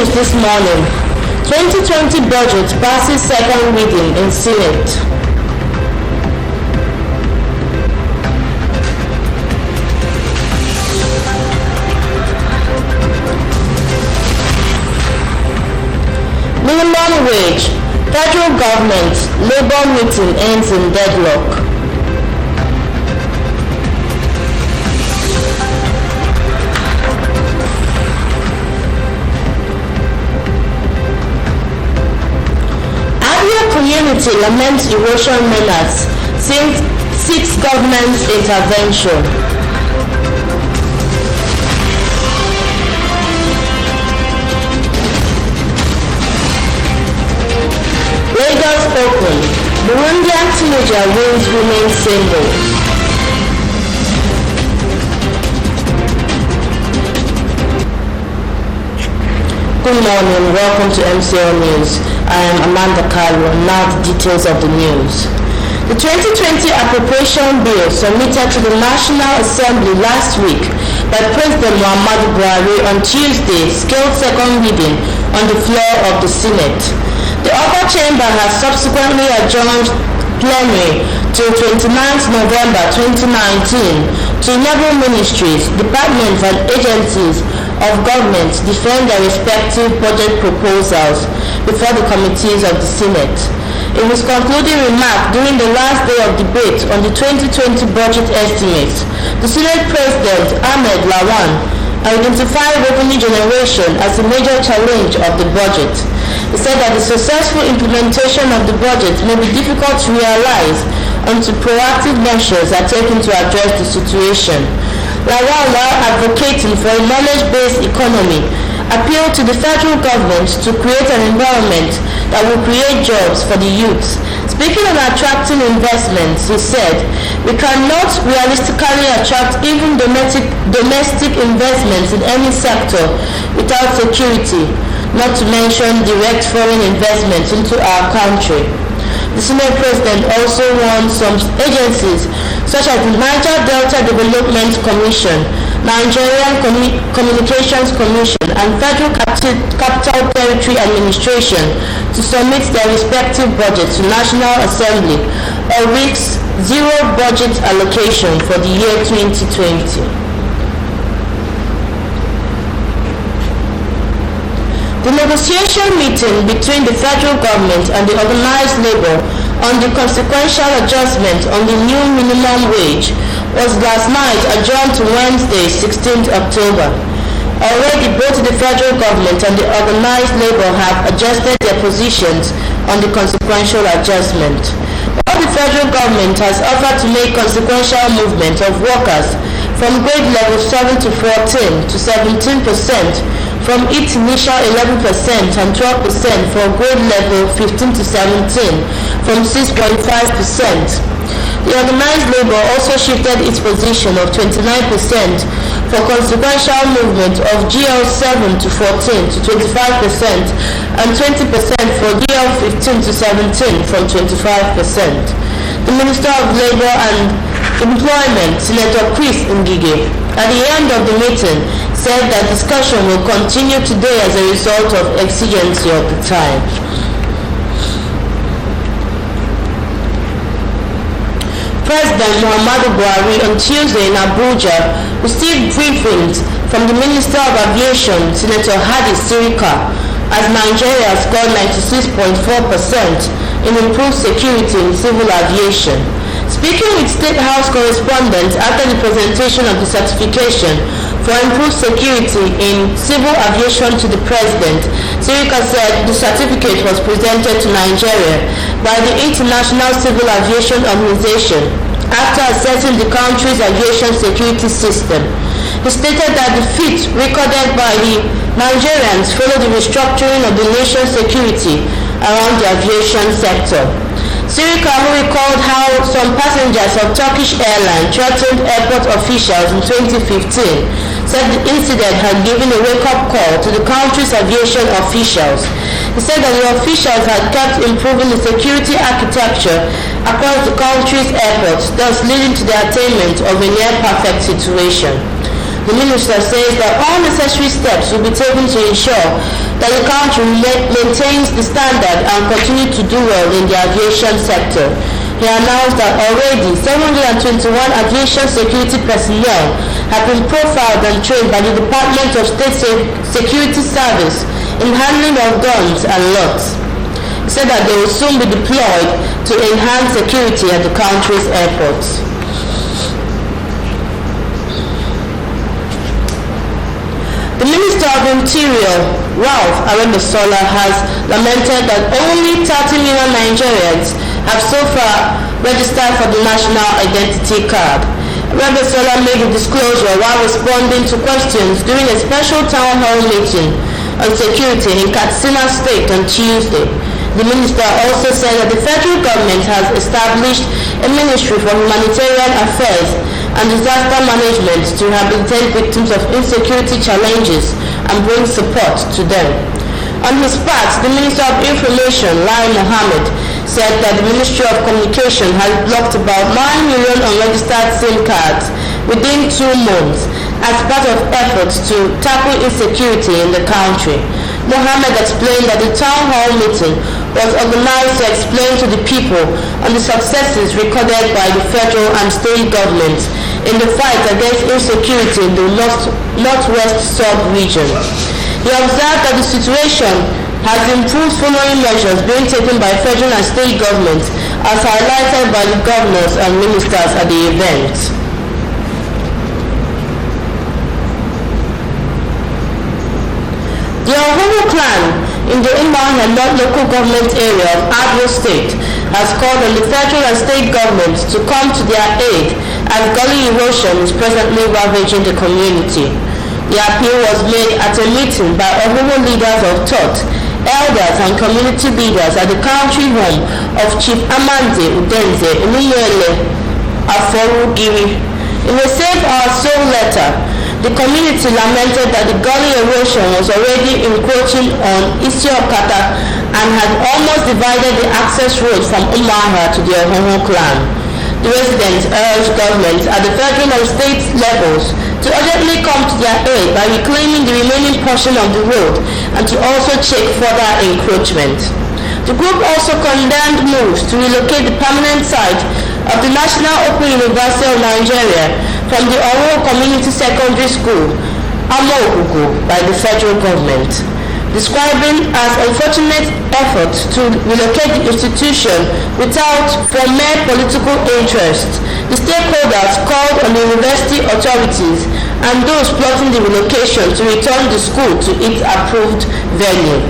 news this morning. 2020 budget passes second reading in Senate. Minimum wage. Federal government labor meeting ends in deadlock. Community laments erosion menace since seeks government intervention. Lagos Open. Burundian teenager wins women's single. Good morning, welcome to MCL News. I am Amanda Carlo. Now the details of the news. The 2020 appropriation bill submitted to the National Assembly last week by President Muhammadu Buhari on Tuesday scaled second reading on the floor of the Senate. The upper chamber has subsequently adjourned plenary till 29th November 2019 to enable ministries, departments and agencies of government defend their respective budget proposals before the committees of the Senate. In his concluding remark during the last day of debate on the 2020 budget estimates, the Senate President Ahmed Lawan identified revenue generation as a major challenge of the budget. He said that the successful implementation of the budget may be difficult to realize until proactive measures are taken to address the situation. Lawan, while advocating for a knowledge-based economy, appealed to the federal government to create an environment that will create jobs for the youth. Speaking of attracting investments, he said, "We cannot realistically attract even domestic investments in any sector without security, not to mention direct foreign investments into our country." The Senate President also warned some agencies such as the Niger Delta Development Commission, Nigerian Communications Commission, and Federal Capital Territory Administration to submit their respective budgets to National Assembly or risk zero budget allocation for the year 2020. The negotiation meeting between the federal government and the organized labor on the consequential adjustment on the new minimum wage was last night adjourned to Wednesday, 16th October. Already both the federal government and the organized labor have adjusted their positions on the consequential adjustment. While the federal government has offered to make consequential movement of workers from grade level 7 to 14 to 17%, from its initial 11% and 12% for grade level 15 to 17 from 6.5%. The organized labor also shifted its position of 29% for consequential movement of GL 7 to 14 to 25% and 20% for GL 15 to 17 from 25%. The Minister of Labor and Employment, Senator Chris Ngige, at the end of the meeting, said that discussion will continue today as a result of exigency of the time. President Muhammadu Buhari on Tuesday in Abuja received briefings from the Minister of Aviation, Senator Hadi Sirika, as Nigeria scored 96.4% in improved security in civil aviation. Speaking with State House correspondents after the presentation of the certification for improved security in civil aviation to the President, Sirika said the certificate was presented to Nigeria by the International Civil Aviation Organization after assessing the country's aviation security system. He stated that the feat recorded by the Nigerians followed the restructuring of the nation's security around the aviation sector. Sirika, who recalled how some passengers of Turkish Airlines threatened airport officials in 2015, said the incident had given a wake-up call to the country's aviation officials. He said that the officials had kept improving the security architecture across the country's airports, thus leading to the attainment of a near-perfect situation. The minister says that all necessary steps will be taken to ensure that the country maintains the standard and continue to do well in the aviation sector. He announced that already 721 aviation security personnel have been profiled and trained by the Department of State Security Service in handling of guns and lots. He said that they will soon be deployed to enhance security at the country's airports. The Minister of Interior, Ralph Arembessola, has lamented that only 30 million Nigerians have so far registered for the National Identity Card. Arembessola made the disclosure while responding to questions during a special town hall meeting on security in Katsina State on Tuesday. The minister also said that the federal government has established a Ministry for Humanitarian Affairs and Disaster Management to rehabilitate victims of insecurity challenges and bring support to them. On his part, the Minister of Information, Lai Mohammed, said that the Ministry of Communication has blocked about 9 million unregistered SIM cards within 2 months as part of efforts to tackle insecurity in the country. Mohammed explained that the town hall meeting was organized to explain to the people on the successes recorded by the federal and state governments in the fight against insecurity in the northwest sub-region. He observed that the situation has improved following measures being taken by federal and state governments as highlighted by the governors and ministers at the event. The Ohono clan in the Imba local government area of Abia State has called on the federal and state governments to come to their aid as gully erosion is presently ravaging the community. The appeal was made at a meeting by Ohono leaders of thought, elders and community leaders at the country home of Chief Amande Udenze Inuwele Aforugiri. In a Save Our Soul letter, the community lamented that the gully erosion was already encroaching on Isiokata and had almost divided the access road from Umahra to the Ohono clan. The residents urged governments at the federal and state levels to urgently come to their aid by reclaiming the remaining portion of the road and to also check further encroachment. The group also condemned moves to relocate the permanent site of the National Open University of Nigeria from the Owo Community Secondary School, Amogugu, by the federal government. Describing as unfortunate efforts to relocate the institution without for mere political interest, the stakeholders called on the university authorities and those plotting the relocation to return the school to its approved venue.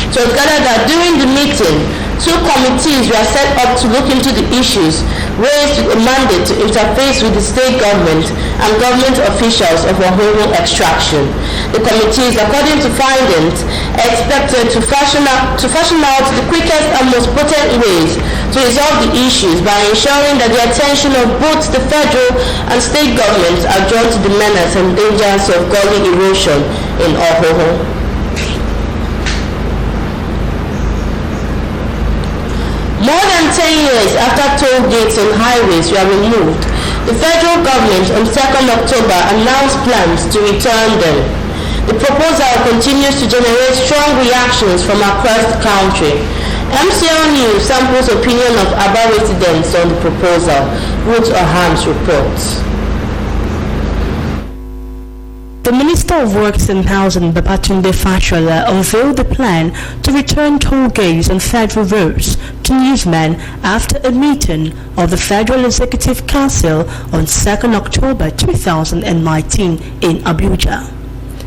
It was gathered that during the meeting, 2 committees were set up to look into the issues raised with a mandate to interface with the state government and government officials of Ohono extraction. The committees, according to findings, are expected to fashion out the quickest and most potent ways to resolve the issues by ensuring that the attention of both the federal and state governments are drawn to the menace and dangers of gully erosion in Ohono. More than 10 years after toll gates and highways were removed, the federal government on 2nd October announced plans to return them. The proposal continues to generate strong reactions from across the country. MCL News samples opinion of Aba residents on the proposal. Ruth Oham's reports. The Minister of Works and Housing, Babatunde Fashola, unveiled the plan to return toll gates on federal roads to newsmen after a meeting of the Federal Executive Council on 2nd October 2019 in Abuja.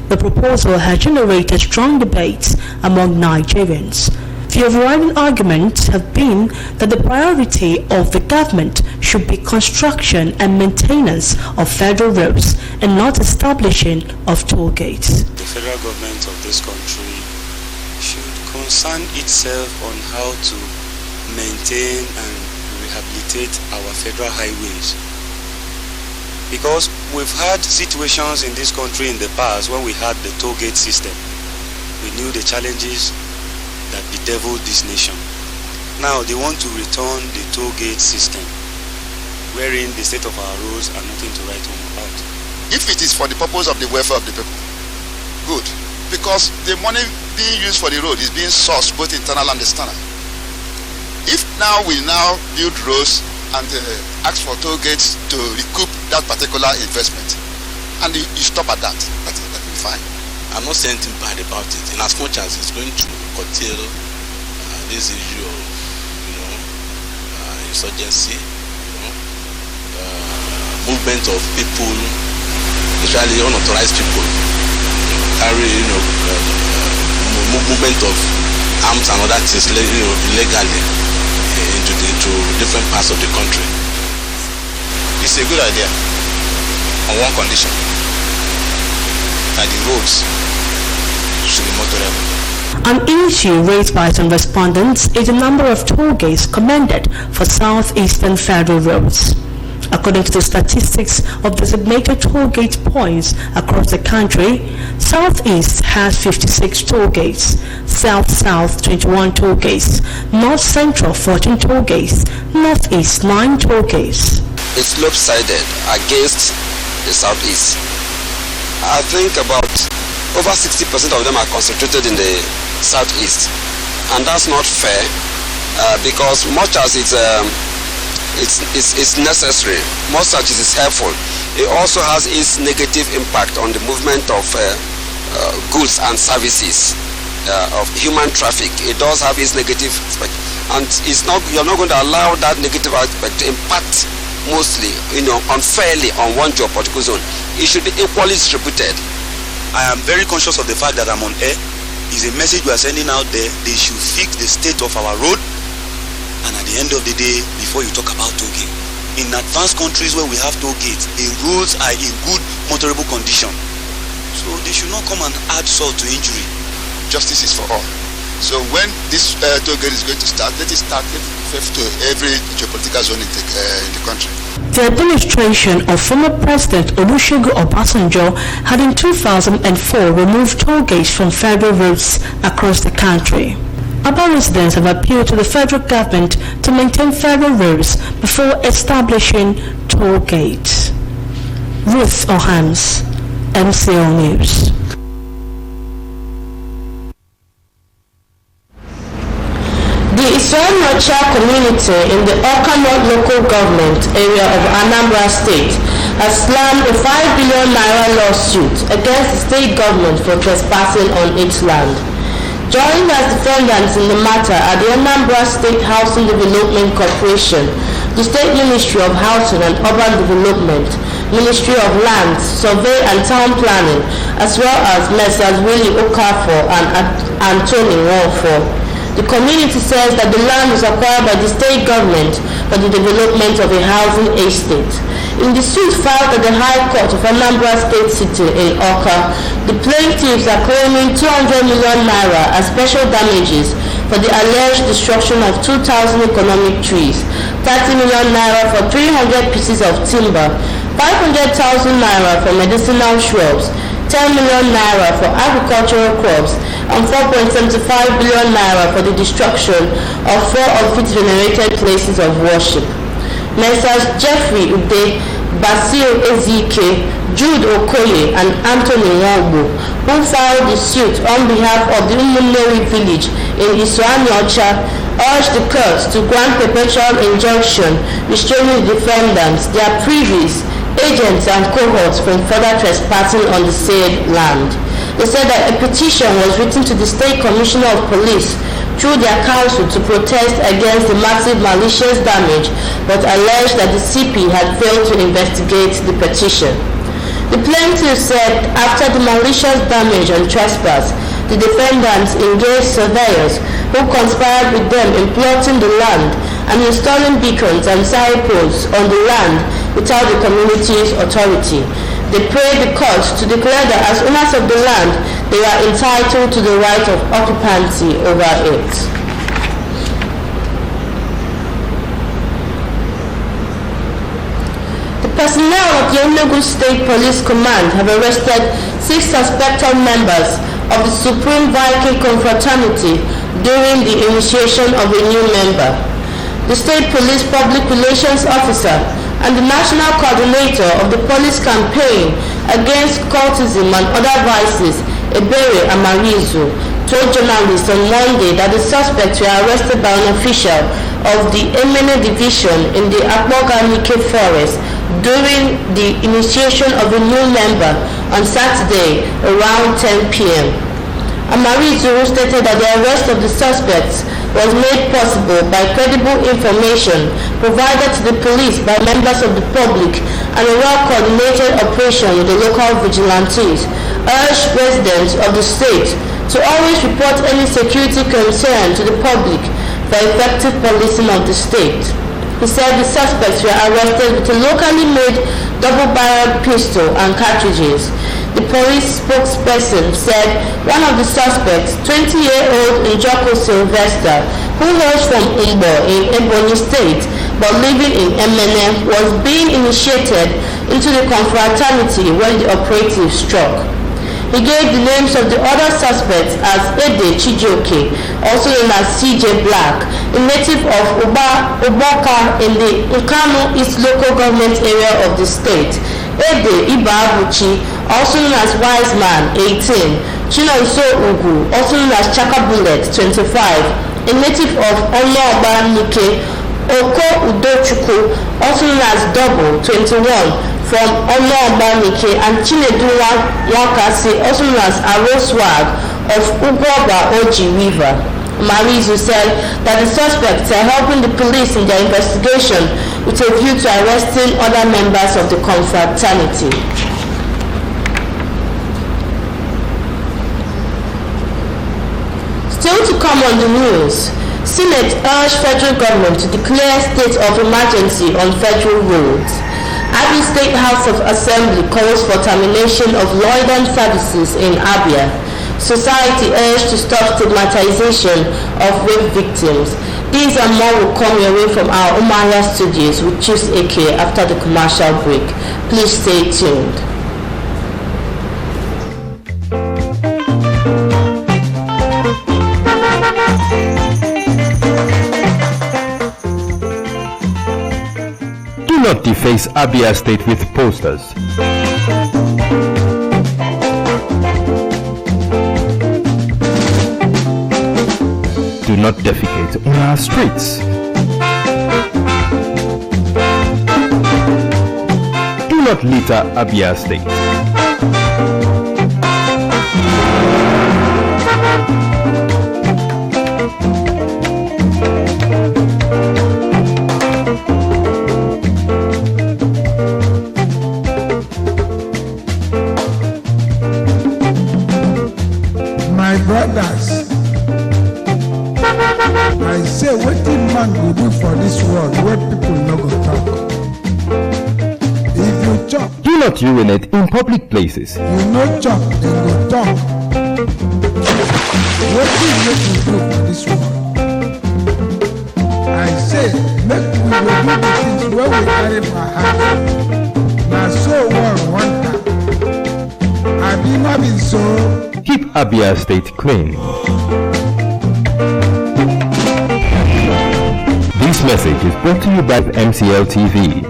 The proposal has generated strong debates among Nigerians. The overriding arguments have been that the priority of the government should be construction and maintenance of federal roads and not establishing of toll gates. The federal government of this country should concern itself on how to maintain and rehabilitate our federal highways. Because we've had situations in this country in the past when we had the toll gate system. We knew the challenges that bedeviled this nation. Now they want to return the toll gate system, wherein the state of our roads are nothing to write home about. If it is for the purpose of the welfare of the people, good. Because the money being used for the road is being sourced both internal and external. If now we build roads and ask for toll gates to recoup that particular investment, and you stop at that will be fine. I'm not saying anything bad about it, in as much as it's going to curtail this issue of, insurgency, movement of people, especially unauthorized people, carry, movement of arms and other things, illegally into different parts of the country. It's a good idea on one condition, that the roads should be motorable. An issue raised by some respondents is the number of toll gates recommended for southeastern federal roads. According to the statistics of designated toll gate points across the country, Southeast has 56 toll gates, South-South 21 toll gates, North-Central 14 toll gates, Northeast 9 toll gates. It's lopsided against the Southeast. I think about over 60% of them are concentrated in the Southeast, and that's not fair because much as it's necessary, much as it is helpful, it also has its negative impact on the movement of goods and services, of human traffic. It does have its negative aspect, and you're not going to allow that negative aspect to impact mostly, unfairly on one geopolitical zone. It should be equally distributed. I am very conscious of the fact that I'm on air. It's a message we are sending out there. They should fix the state of our road. And at the end of the day, before you talk about toll gate, in advanced countries where we have toll gates, the roads are in good motorable condition. So they should not come and add salt to injury. Justice is for all. So when this toll gate is going to start, let it be to every geopolitical zone in the country. The administration of former President Olusegun Obasanjo had in 2004 removed toll gates from federal roads across the country. Urban residents have appealed to the federal government to maintain federal roads before establishing toll gates. Ruth Ohams, MCL News. The Isuanyocha community in the Awka North local government area of Anambra State has slammed a 5 billion naira lawsuit against the state government for trespassing on its land. Joining as defendants in the matter are the Anambra State Housing Development Corporation, the State Ministry of Housing and Urban Development, Ministry of Lands, Survey and Town Planning, as well as Messrs. Willie Okafor and Anthony Walford. The community says that the land was acquired by the state government for the development of a housing estate. In the suit filed at the High Court of Anambra State City in Awka, the plaintiffs are claiming 200 million naira as special damages for the alleged destruction of 2,000 economic trees, 30 million naira for 300 pieces of timber, 500,000 naira for medicinal shrubs, 10 million naira for agricultural crops, and 4.75 billion naira for the destruction of 4 unfit-generated places of worship. Messrs. Jeffrey Ude, Basil Ezike, Jude Okoye, and Anthony Nwogbo, who filed the suit on behalf of the Umuneri village in Isuanyocha, urged the court to grant perpetual injunction restraining the defendants, their privies, agents and cohorts from further trespassing on the said land. They said that a petition was written to the State Commissioner of Police through their council to protest against the massive malicious damage, but alleged that the CP had failed to investigate the petition. The plaintiffs said after the malicious damage and trespass, the defendants engaged surveyors who conspired with them in plotting the land and installing beacons and signposts on the land without the community's authority. They prayed the court to declare that as owners of the land, they are entitled to the right of occupancy over it. The personnel of the Enugu State Police Command have arrested 6 suspected members of the Supreme Viking Confraternity during the initiation of a new member. The State Police Public Relations Officer and the National Coordinator of the Police Campaign Against Cultism and Other Vices, Ebere Amarizu, told journalists on Monday that the suspects were arrested by an official of the Emene division in the Akpoganike forest during the initiation of a new member on Saturday around 10 p.m. Amarizu stated that the arrest of the suspects was made possible by credible information provided to the police by members of the public and a well-coordinated operation with the local vigilantes, urged residents of the state to always report any security concern to the public for effective policing of the state. He said the suspects were arrested with a locally made double-barreled pistol and cartridges. The police spokesperson said one of the suspects, 20-year-old Njoko Sylvester, who hails from Umbo in Ebonyi State but living in Emene, was being initiated into the confraternity when the operative struck. He gave the names of the other suspects as Ede Chijioke, also known as CJ Black, a native of Uboka in the Nkanu East local government area of the state, Ede Ibabuchi, also known as Wise Man, 18, Chinonso Ugu, also known as Chaka Bullet, 25, a native of Onoba Nike, Oko Udochukwu, also known as Double, 21, from Onoba Nike, and Chinedu Wakasi, also known as Aroswag, of Ugwoba Oji River. Marizu said that the suspects are helping the police in their investigation with a view to arresting other members of the confraternity. Still to come on the news, Senate urged federal government to declare state of emergency on federal roads. Abia State House of Assembly calls for termination of Lloydan services in Abia. Society urged to stop stigmatization of rape victims. These and more will come your way from our Umaria studios with Chiefs AK after the commercial break. Please stay tuned. Do not deface Abia State with posters. Do not defecate on our streets. Do not litter Abia State. My brothers, I say wetin man go do for this world wey people no go talk. If you chop, Do not urinate in public places. you no chop, dem go talk. Wetin make we do for this world? I say make we go do the things wey we carry for heart. Na so world want am. Abi no be so? Keep Abia State clean. This message is brought to you by MCLtv.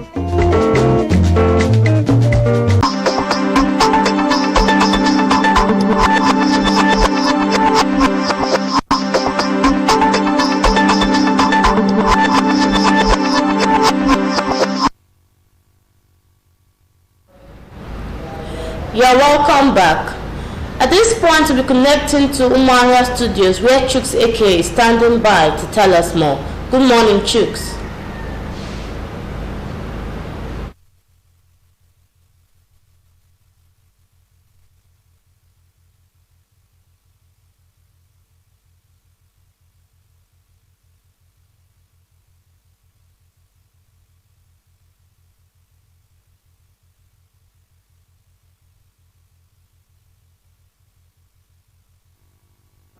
You're welcome back. At this point, we'll be connecting to Umaria Studios, where Chooks AK is standing by to tell us more. Good morning, Chooks.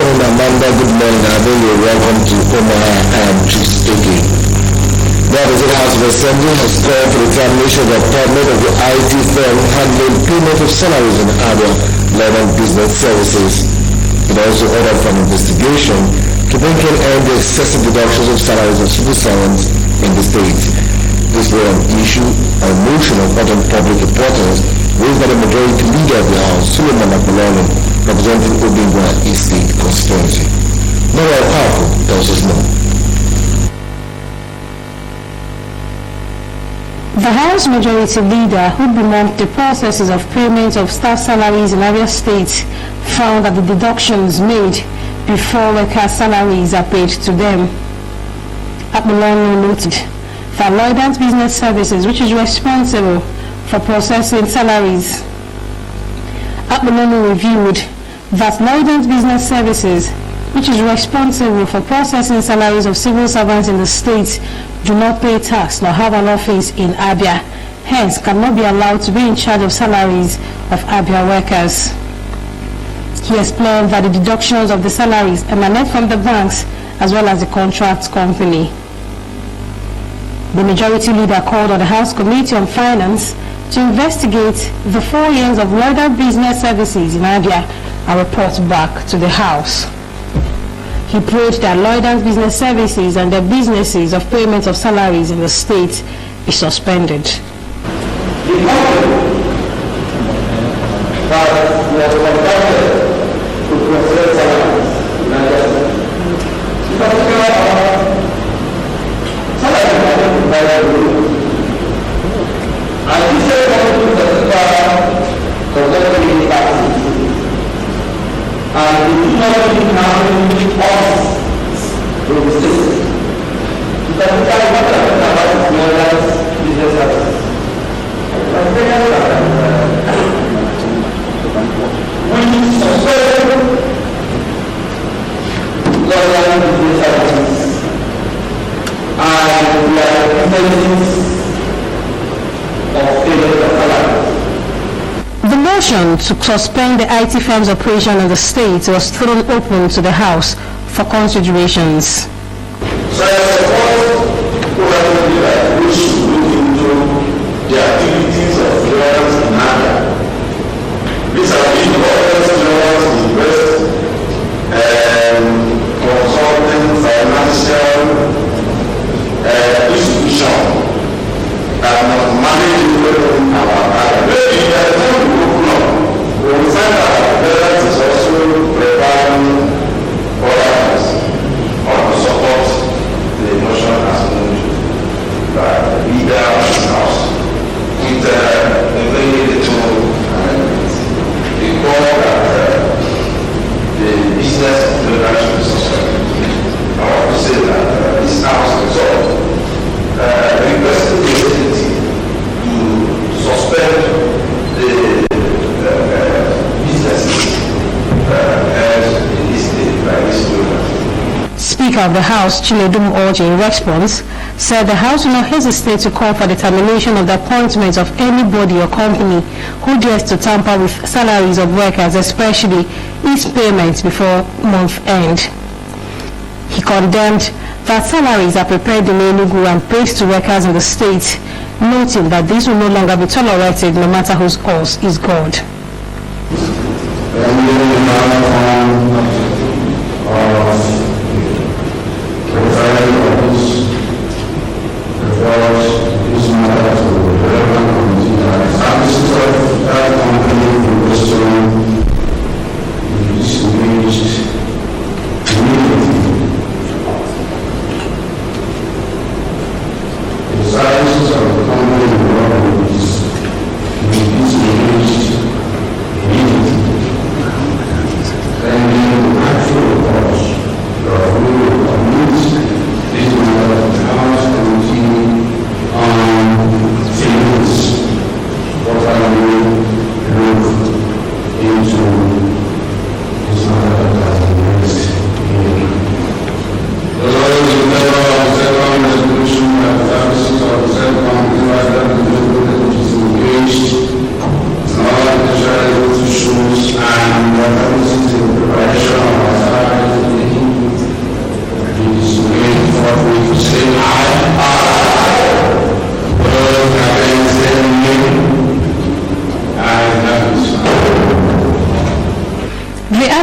Amanda, good morning. I know you're welcome to Omaha and Chiefs AK. The Abia House of Assembly has called for the termination of the appointment of the IT firm handling payment of salaries in Abia Lloydan Business Services. It also ordered for an investigation to bring an end to excessive deductions of salaries of civil servants in the state. This was an issue, a motion of urgent public importance raised by the majority leader of the House, Suleiman Abdullah, representing Obingwa East State constituency. Nora Okafor tells us more. The House Majority Leader, who bemoaned the processes of payment of staff salaries in various states, found that the deductions made before workers' salaries are paid to them. Akpolonu noted that Lloyd's Business Services, which is responsible for processing salaries, Akpolonu reviewed that Lloyd's Business Services, which is responsible for processing salaries of civil servants in the state, do not pay tax nor have an office in Abia, hence cannot be allowed to be in charge of salaries of Abia workers. He explained that the deductions of the salaries emanate from the banks as well as the contract company. The Majority Leader called on the House Committee on Finance to investigate the 4 years of Lloyd's Business Services in Abia and report back to the House. He prayed that Lloyd's Business Services and their businesses of payment of salaries in the state be suspended. The motion to suspend the IT firm's operation in the state was thrown open to the House for considerations. So I support whoever we should look into the activities of lawyers in Abia. These are big lawyers in the West and consulting financial institution that must manage our Abia. Maybe by the time we open up, we will find out that is also preparing others or to support the motion as moved by the leader of the House with a very little the call that the business of the national society. I want to say that this House resolved requesting the agency to suspend the businesses in this state by this government. Speaker of the House, Chiledum Orji, in response, said the House will not hesitate to call for the termination of the appointment of anybody or company who dares to tamper with salaries of workers, especially its payments before month end. He condemned that salaries are prepared in Enugu and paid to workers in the state, noting that this will no longer be tolerated no matter whose cause is God.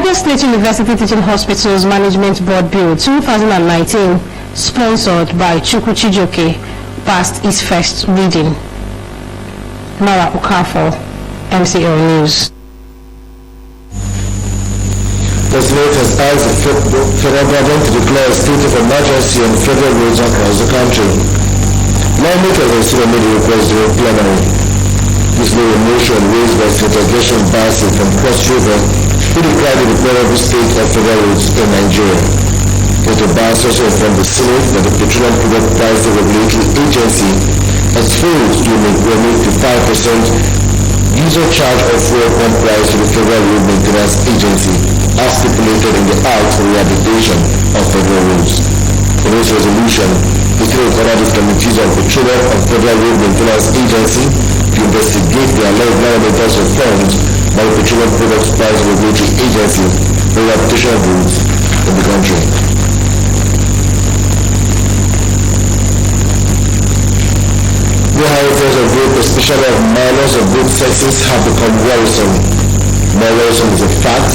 State University Teaching Hospitals Management Board Bill 2019, sponsored by Chukwu Chijoke, passed its first reading. Nora Okafor, MCL News. The Senate has asked the federal government to declare a state of emergency on federal roads across the country. Lawmakers have still made a request during plenary. This new motion raised by Senator Gershom Bassey from Cross River, who declared the deplorable state of federal roads in Nigeria. Senator Bassey also informed the Senate that the Petroleum Product Pricing Regulatory Agency has failed to remit the 5% user charge of fuel pump price to the Federal Road Maintenance Agency, as stipulated in the Act for Rehabilitation of Federal Roads. In this resolution, the Senate ordered the committees of Petroleum and Federal Road Maintenance Agency to investigate the alleged non-remittance of funds by the Petroleum Products Price Regulatory Agency for rehabilitation of roads in the country. The inheritance of rape, especially of minors of both sexes, have become worrisome. More worrisome is the fact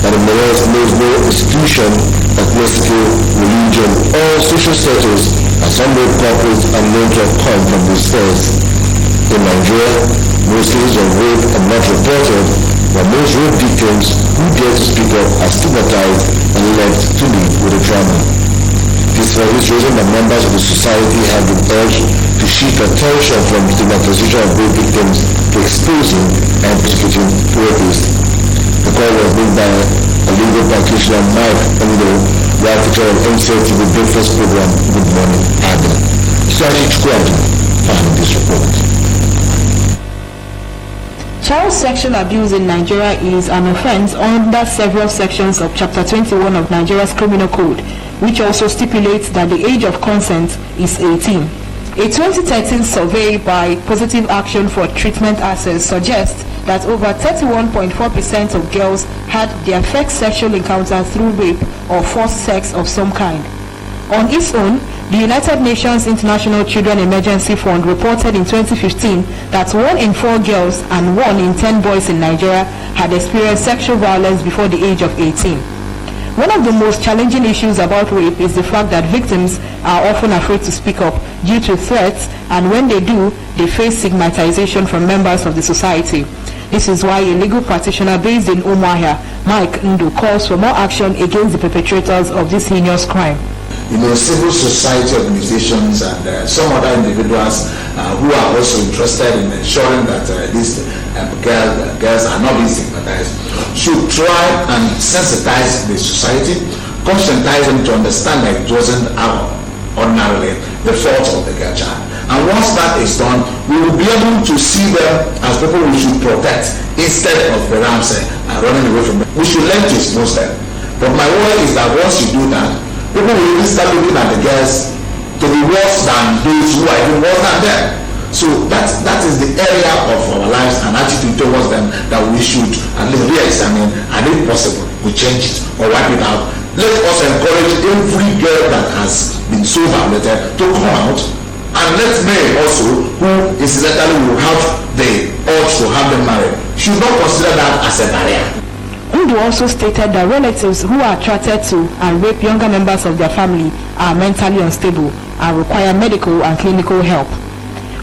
that the minors knows no institution, ethnicity, religion, or social status, as some rape culprits are known to have come from these spheres. In Nigeria, most cases of rape are not reported, but most rape victims who dare to speak up are stigmatized and left to live with the trauma. This is reason that members of the society have been urged to shift attention from stigmatization of rape victims to exposing and prosecuting rapists. The call was made by a legal practitioner, Mike Endo, right feature of MCLtv breakfast program, Good Morning Adam. Strategy Squad found this report. Child sexual abuse in Nigeria is an offense under several sections of Chapter 21 of Nigeria's Criminal Code, which also stipulates that the age of consent is 18. A 2013 survey by Positive Action for Treatment Access suggests that over 31.4% of girls had their first sexual encounter through rape or forced sex of some kind. On its own, the United Nations International Children Emergency Fund reported in 2015 that 1 in 4 girls and 1 in 10 boys in Nigeria had experienced sexual violence before the age of 18. One of the most challenging issues about rape is the fact that victims are often afraid to speak up due to threats, and when they do, they face stigmatization from members of the society. This is why a legal practitioner based in Umuahia, Mike Ndo, calls for more action against the perpetrators of this heinous crime. Civil society organizations and some other individuals who are also interested in ensuring that these girls are not being stigmatized should try and sensitize the society, conscientize them to understand that it wasn't ordinarily the fault of the girl child. And once that is done, we will be able to see them as people we should protect instead of perhaps running away from them. We should learn to expose them. But my worry is that once you do that, people will even start looking at the girls to be worse than those who are even worse than them. So that is the area of our lives and attitude towards them that we should at least re-examine, and if possible, we change it or wipe it out. Let us encourage every girl that has been so violated to come out, and let men also, who incidentally will have the urge to have them married, should not consider that as a barrier. Undu also stated that relatives who are attracted to and rape younger members of their family are mentally unstable and require medical and clinical help.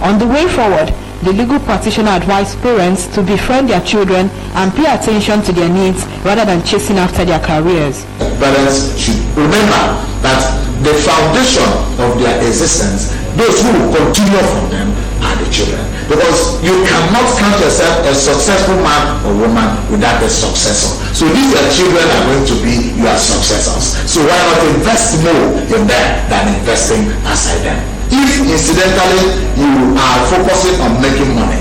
On the way forward, the legal practitioner advised parents to befriend their children and pay attention to their needs rather than chasing after their careers. Parents should remember that the foundation of their existence, those who will continue from them, are the children. Because you cannot count yourself a successful man or woman without a successor. So these are children are going to be your successors. So why not invest more in them than investing aside them? If incidentally you are focusing on making money,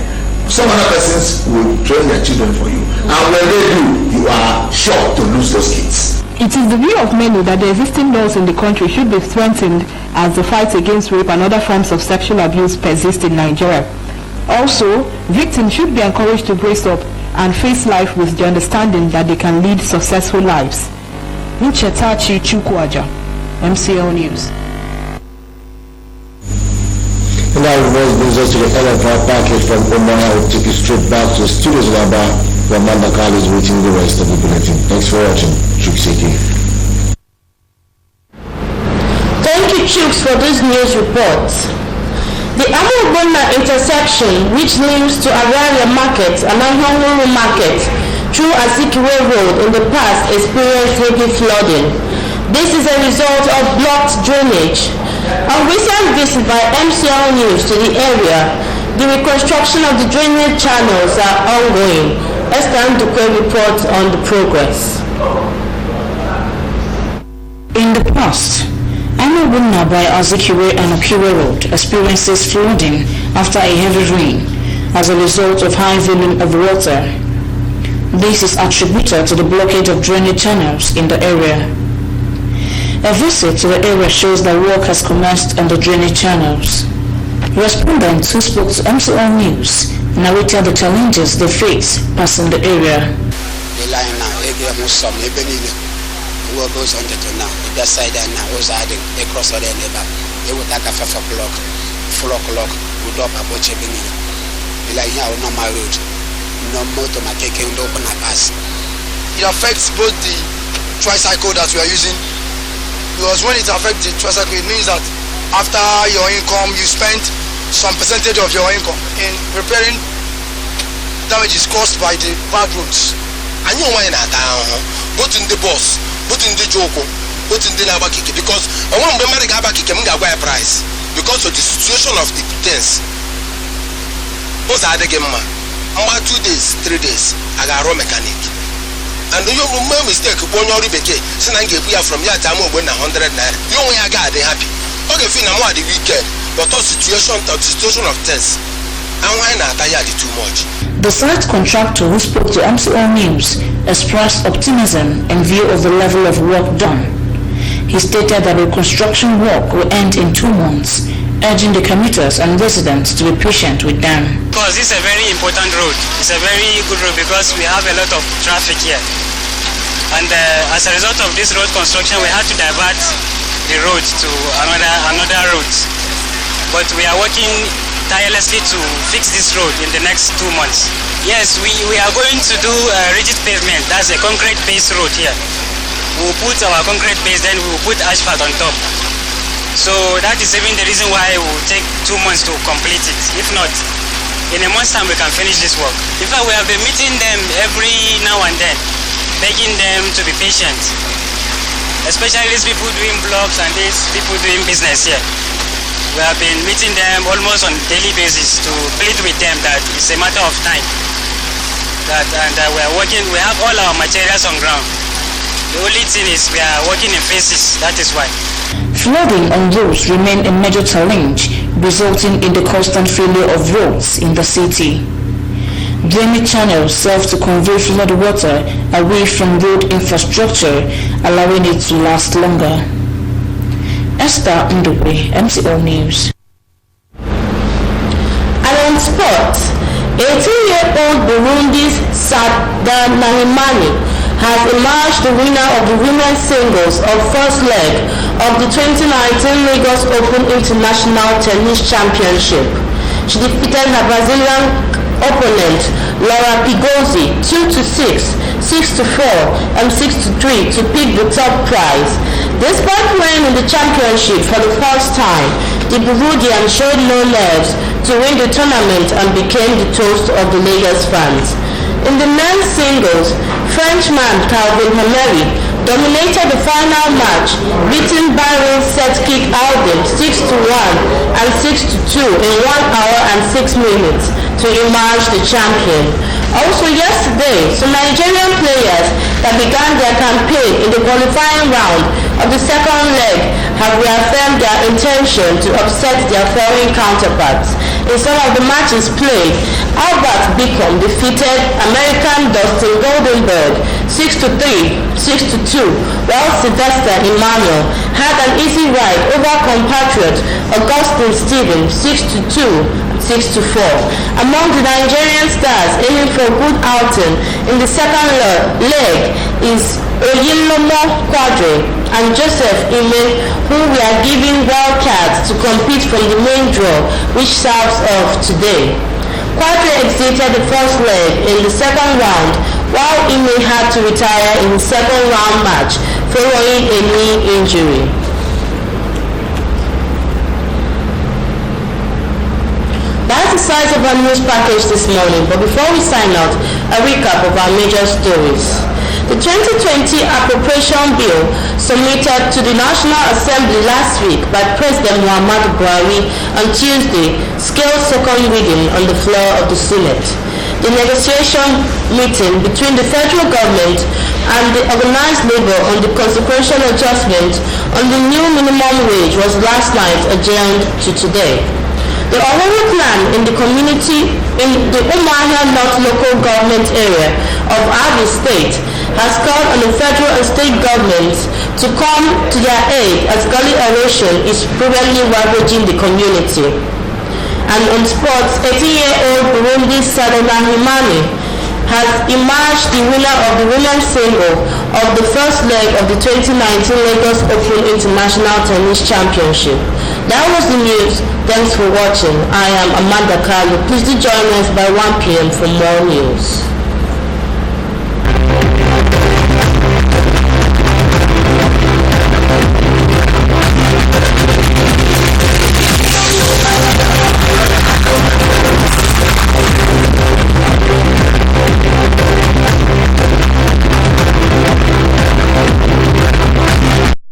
some other persons will train their children for you. And when they do, you are sure to lose those kids. It is the view of many that the existing laws in the country should be strengthened as the fight against rape and other forms of sexual abuse persist in Nigeria. Also, victims should be encouraged to brace up and face life with the understanding that they can lead successful lives. Nchetachi Chukwaja, MCL News. And now reverse brings us to the end of our package from Omaha. We'll take you straight back to the studios in Aba, where Amanda Kali is waiting the rest of the bulletin. Thanks for watching. Chuksiki. Thank you, Chuks, for this news report. The Amobona intersection, which links to Araria Market and Ahonuru Market, through Azikiwe Road in the past experienced heavy flooding. This is a result of blocked drainage. On recent visit by MCL News to the area, the reconstruction of the drainage channels are ongoing. Esther Ndukwe reports on the progress. In the past, Anawuna by Azikiwe and Okiwe Road experiences flooding after a heavy rain as a result of high volume of water. This is attributed to the blockage of drainage channels in the area. A visit to the area shows that work has commenced on the drainage channels. Respondents who spoke to MCL News narrated the challenges they face passing the area. What goes on to now, the side and now was adding across the neighbor. They would take a 5 o'clock, 4 o'clock, would up about chipping in. Like here, no my road, no motor, my taking open a pass. It affects both the tricycle that we are using, because when it affects the tricycle, it means that after your income, you spend some percentage of your income in repairing damages caused by the bad roads. I know why not both in the bus. Put in the joke, put in the Nabaki, because I want to make a price because of the situation of the things. What's the game? About 2 days, 3 days, I got a raw mechanic. And you make mistake when you're Rebecca, so I give you from your time when 100 naira. You only got they happy. Okay, feel I'm the weekend, but the situation of things. And why not tired too much? The site contractor who spoke to MCL News expressed optimism in view of the level of work done. He stated that the construction work will end in 2 months, urging the commuters and residents to be patient with them. Because this is a very important road. It's a very good road because we have a lot of traffic here. And as a result of this road construction, we had to divert the road to another route. But we are working tirelessly to fix this road in the next 2 months. Yes, we are going to do rigid pavement. That's a concrete base road here. We'll put our concrete base, then we'll put asphalt on top. So that is even the reason why it will take 2 months to complete it. If not, in a month's time we can finish this work. In fact, we have been meeting them every now and then, begging them to be patient. Especially these people doing blogs and these people doing business here. We have been meeting them almost on a daily basis to plead with them that it's a matter of time. And we are working, we have all our materials on ground. The only thing is we are working in phases, that is why. Flooding on roads remain a major challenge, resulting in the constant failure of roads in the city. Drainage channels serve to convey flood water away from road infrastructure, allowing it to last longer. Esther Ndukwe, MCL News. And on sports, 18-year-old Burundi's Sada Nahimani has emerged the winner of the women's singles of first leg of the 2019 Lagos Open International Tennis Championship. She defeated her Brazilian opponent Laura Pigozzi 2-6, 6-4 and 6-3 to pick the top prize. Despite playing in the championship for the first time, the Burundian showed no nerves to win the tournament and became the toast of the Lagos fans. In the men's singles, Frenchman Calvin Hameri dominated the final match, beating Bahrain's set-kick Alden 6-1 and 6-2 in 1 hour and 6 minutes to emerge the champion. Also yesterday, some Nigerian players that began their campaign in the qualifying round of the second leg have reaffirmed their intention to upset their foreign counterparts. In some of the matches played, Albert Bicom defeated American Dustin Goldenberg 6-3, 6-2, while Sylvester Emmanuel had an easy ride over compatriot Augustine Stevens 6-2, 6-4. Among the Nigerian stars aiming for a good outing in the second leg is Oyinlomo Quadri and Joseph Ime, who we are giving wild cards to compete from the main draw, which serves off today. Quadri exited the first leg in the second round, while Ime had to retire in the second round match following a knee injury. That's the size of our news package this morning, but before we sign out, a recap of our major stories. The 2020 Appropriation Bill submitted to the National Assembly last week by President Muhammadu Buhari on Tuesday scaled second reading on the floor of the Senate. The negotiation meeting between the federal government and the organized labor on the consequential adjustment on the new minimum wage was last night adjourned to today. The Ohoro clan in the community in the Umuahia North local government area of Abia State has called on the federal and state governments to come to their aid as gully erosion is prevalently ravaging the community. And on sports, 18-year-old Burundi Sadona Himani has emerged the winner of the women's single of the first leg of the 2019 Lagos Open International Tennis Championship. That was the news. Thanks for watching. I am Amanda Kalu. Please do join us by 1 p.m. for more news.